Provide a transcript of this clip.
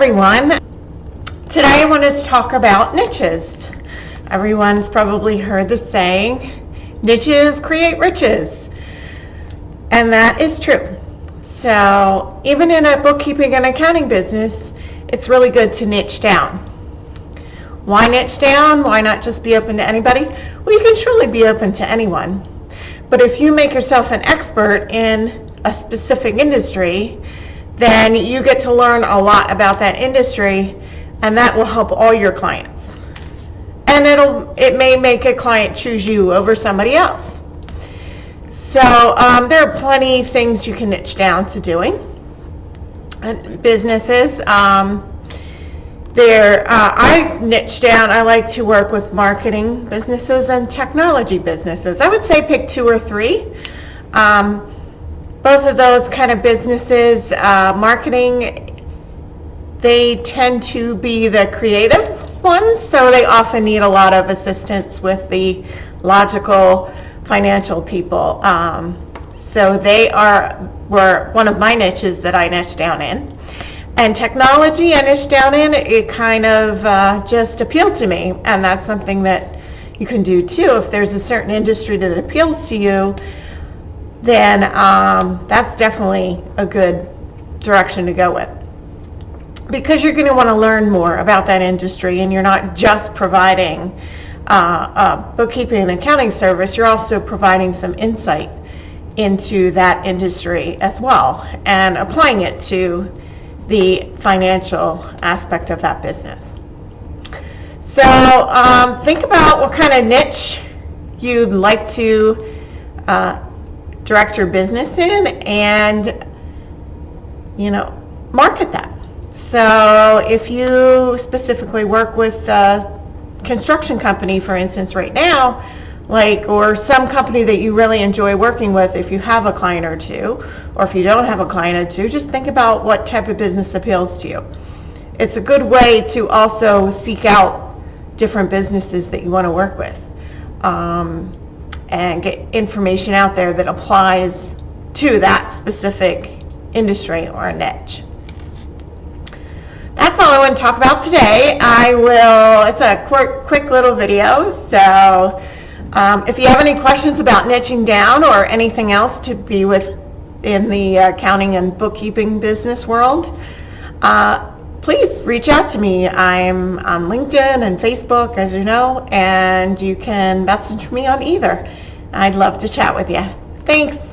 everyone. Today I wanted to talk about niches. Everyone's probably heard the saying, niches create riches. And that is true. So even in a bookkeeping and accounting business, it's really good to niche down. Why niche down? Why not just be open to anybody? Well, you can truly be open to anyone. But if you make yourself an expert in a specific industry, then you get to learn a lot about that industry, and that will help all your clients. And it may make a client choose you over somebody else. So there are plenty of things you can niche down to doing. And businesses, I niche down. I like to work with marketing businesses and technology businesses. I would say pick 2 or 3. Both of those kind of businesses, marketing, they tend to be the creative ones, so they often need a lot of assistance with the logical financial people. So they were one of my niches that I niche down in. And technology I niche down in, it kind of just appealed to me, and that's something that you can do too. If there's a certain industry that appeals to you, then that's definitely a good direction to go with, because you're going to want to learn more about that industry, and you're not just providing a bookkeeping and accounting service, you're also providing some insight into that industry as well and applying it to the financial aspect of that business. So think about what kind of niche you'd like to direct your business in, and market that. So if you specifically work with a construction company, for instance, right now, or some company that you really enjoy working with, if you have a client or two, or if you don't have a client or two, just think about what type of business appeals to you. It's a good way to also seek out different businesses that you want to work with, and get information out there that applies to that specific industry or niche. That's all I want to talk about today. It's a quick little video, so if you have any questions about niching down or anything else to be with in the accounting and bookkeeping business world, please reach out to me. I'm on LinkedIn and Facebook, as you know, and you can message me on either. I'd love to chat with you. Thanks.